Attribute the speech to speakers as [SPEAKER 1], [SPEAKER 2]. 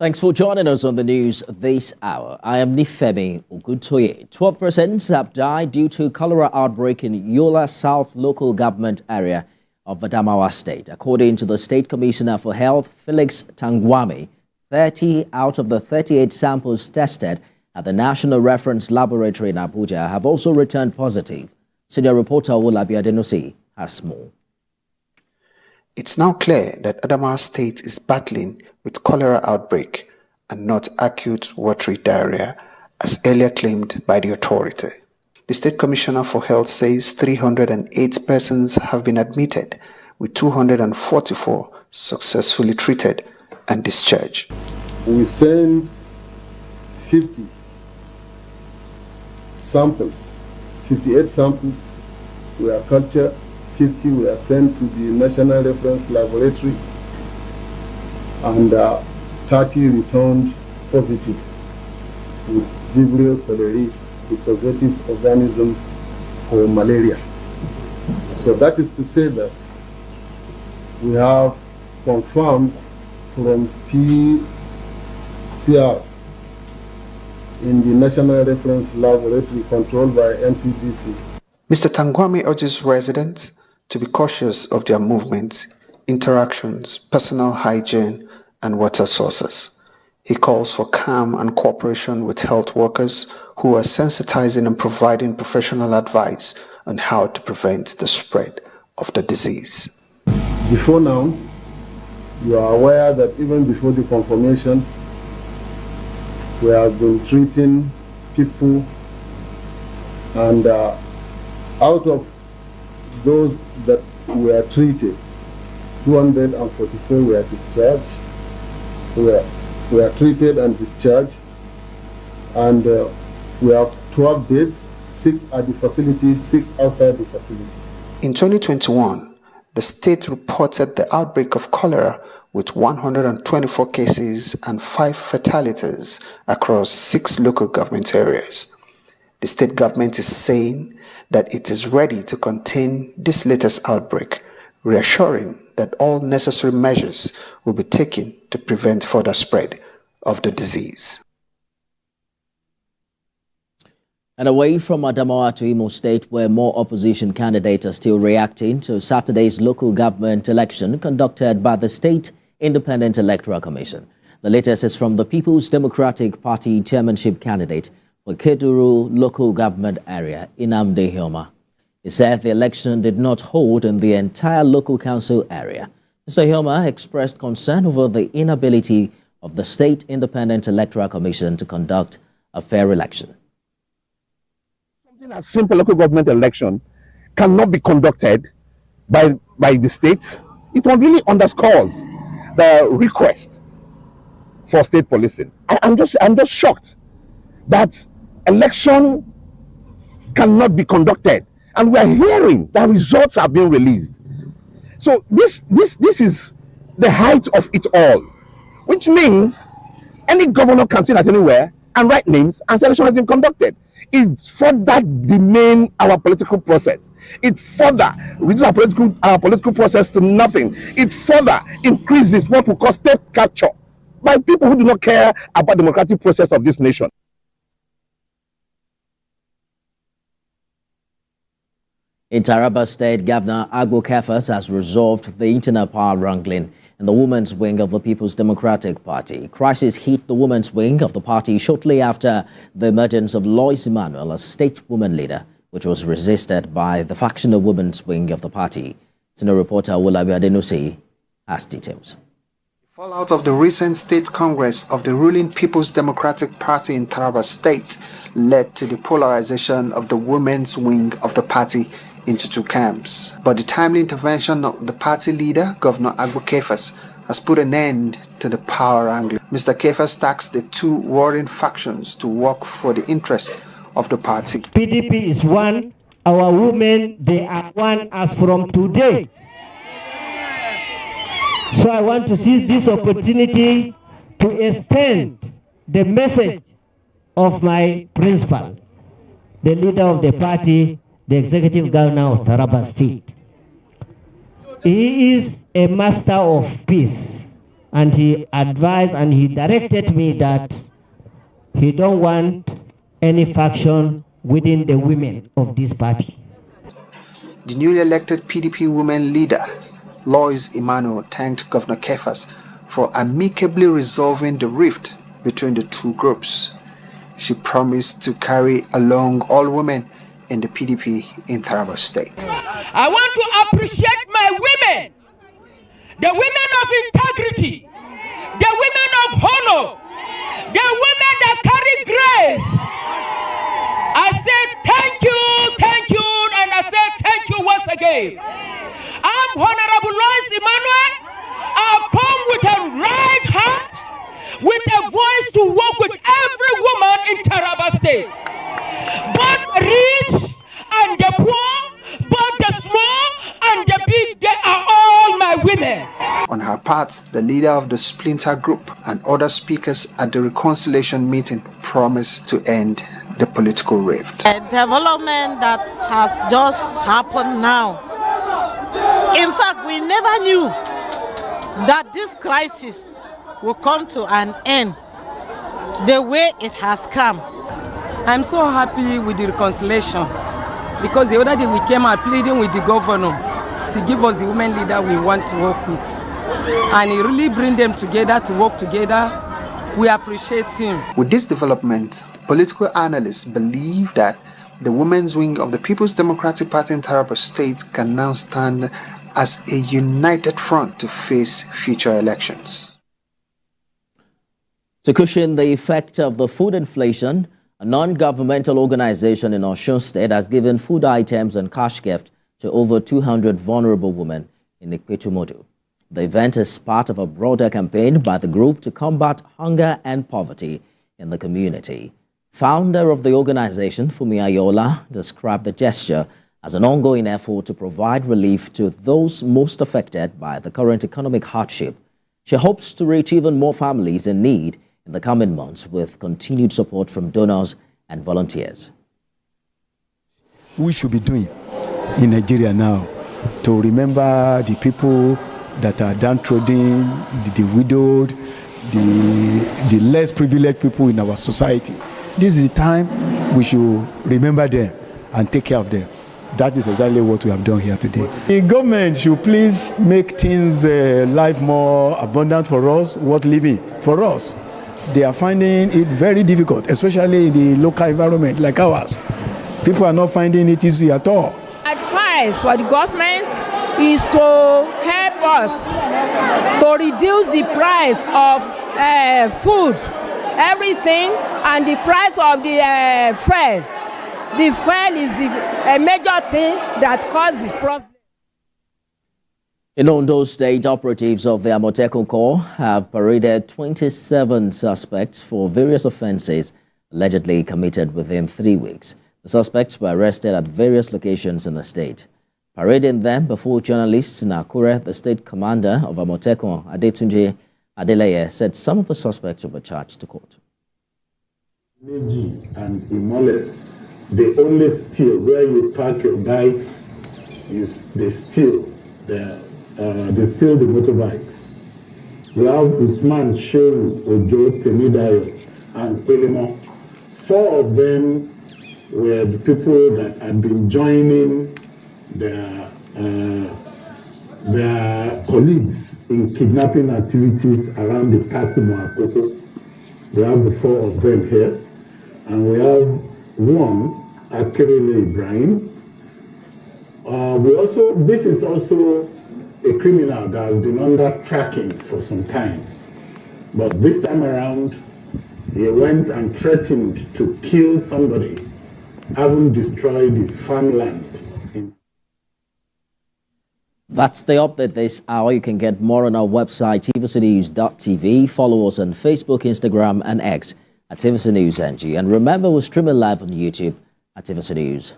[SPEAKER 1] Thanks for joining us on the news this hour. I am Nifemi Ogutoye. 12 persons have died due to cholera outbreak in Yola South local government area of Adamawa State. According to the State Commissioner for Health, Felix Tangwami, 30 out of the 38 samples tested at the National Reference Laboratory in Abuja have also returned positive. Senior reporter Olabi Adenosi has more.
[SPEAKER 2] It's now clear that Adamawa State is battling with cholera outbreak and not acute watery diarrhea, as earlier claimed by the authority. The State Commissioner for Health says 308 persons have been admitted, with 244 successfully treated and discharged.
[SPEAKER 3] We send 50 samples, 58 samples were cultured, 50 were sent to the National Reference Laboratory, and 30 returned positive with Vibrio cholerae, the causative organism for malaria. So that is to say that we have confirmed from PCR in the National Reference Laboratory controlled by NCDC.
[SPEAKER 2] Mr. Tangwami urges residents to be cautious of their movements, interactions, personal hygiene, and water sources. He calls for calm and cooperation with health workers who are sensitizing and providing professional advice on how to prevent the spread of the disease.
[SPEAKER 3] Before now, you are aware that even before the confirmation, we have been treating people, and out of those that were treated, 244 were discharged, were treated and discharged, and we have 12 beds, 6 at the facility, 6 outside the facility.
[SPEAKER 2] In 2021, the state reported the outbreak of cholera with 124 cases and 5 fatalities across 6 local government areas. The state government is saying that it is ready to contain this latest outbreak, reassuring that all necessary measures will be taken to prevent further spread of the disease.
[SPEAKER 1] And away from Adamawa to Imo State, where more opposition candidates are still reacting to Saturday's local government election conducted by the State Independent Electoral Commission. The latest is from the People's Democratic Party chairmanship candidate for Keduru local government area, Nnamdi Hilma. He said the election did not hold in the entire local council area. Mr. Hilma expressed concern over the inability of the State Independent Electoral Commission to conduct a fair election.
[SPEAKER 4] Something as simple local government election cannot be conducted by the state. It really underscores the request for state policing. I'm just shocked that election cannot be conducted, and we are hearing that results are being released. So this is the height of it all, which means any governor can sit at anywhere and write names and election has been conducted. It further demeans our political process. It further reduces our political process to nothing. It further increases what we call state capture by people who do not care about the democratic process of this nation.
[SPEAKER 1] In Taraba State, Governor Agbo Kefas has resolved the internal power wrangling in the women's wing of the People's Democratic Party. Crisis hit the women's wing of the party shortly after the emergence of Lois Emmanuel as state woman leader, which was resisted by the factional women's wing of the party. Senior reporter Olabi Adenosi has details.
[SPEAKER 2] Fallout of the recent state congress of the ruling People's Democratic Party in Taraba State led to the polarization of the women's wing of the party into 2 camps. But the timely intervention of the party leader, Governor Agbo Kefas, has put an end to the power wrangling. Mr. Kefas tasked the 2 warring factions to work for the interest of the party.
[SPEAKER 5] PDP is one, our women, they are one as from today. So I want to seize this opportunity to extend the message of my principal, the leader of the party, the executive governor of Taraba State. He is a master of peace. and he advised and he directed me that he don't want any faction within the women of this party.
[SPEAKER 2] The newly elected PDP women leader, Lois Emmanuel, thanked Governor Kefas for amicably resolving the rift between the two groups. She promised to carry along all women in the PDP in Taraba State.
[SPEAKER 6] I want to appreciate my women, the women of integrity, the women of honor, the women that carry grace. I say thank you, and I say thank you once again. I'm Honorable Lois Emmanuel. I've come with a right heart, with a voice to work with every woman in Taraba State. Both rich and the poor, both the small and the big, they are all my women.
[SPEAKER 2] On her part, the leader of the splinter group and other speakers at the reconciliation meeting promised to end the political rift.
[SPEAKER 7] A development that has just happened now. In fact, we never knew that this crisis will come to an end the way it has come.
[SPEAKER 8] I'm so happy with the reconciliation because the other day we came out pleading with the governor to give us the women leader we want to work with. And he really bring them together to work together. We appreciate him.
[SPEAKER 2] With this development, political analysts believe that the women's wing of the People's Democratic Party in Taraba State can now stand as a united front to face future elections.
[SPEAKER 1] To cushion the effect of the food inflation, a non-governmental organization in Osun State has given food items and cash gift to over 200 vulnerable women in Ikpetumodu. The event is part of a broader campaign by the group to combat hunger and poverty in the community. Founder of the organization, Fumi Ayola, described the gesture as an ongoing effort to provide relief to those most affected by the current economic hardship. She hopes to reach even more families in need in the coming months with continued support from donors and volunteers.
[SPEAKER 9] We should be doing in Nigeria now to remember the people that are downtrodden, the widowed, the less privileged people in our society. This is the time we should remember them and take care of them. That is exactly what we have done here today. The government should please make things life more abundant for us, worth living for us. They are finding it very difficult, especially in the local environment like ours. People are not finding it easy at all.
[SPEAKER 10] Advice for the government is to help us to reduce the price of foods, everything, and the price of the fuel. The fuel is the major thing that causes this problem.
[SPEAKER 1] In Ondo State, operatives of the Amotekun Corps have paraded 27 suspects for various offenses allegedly committed within 3 weeks. The suspects were arrested at various locations in the state. Parading them before journalists in Akure, the state commander of Amotekun, Adetunji Adeleye, said some of the suspects were charged to court.
[SPEAKER 3] Neji and Imole, they only steal where you park your bikes. They steal the motorbikes. We have Usman, Shehu, Ojo, Temidayo, and Pelemo. 4 of them were the people that had been joining their colleagues in kidnapping activities around the Takumo Akoko. We have the 4 of them here, and we have one, Akerele Ibrahim. This is also a criminal that has been under tracking for some time. But this time around, he went and threatened to kill somebody, having destroyed his farmland.
[SPEAKER 1] That's the update this hour. You can get more on our website, tvcnews.tv. Follow us on Facebook, Instagram, and X at TVC News NG. And remember, we're streaming live on YouTube at TVC News.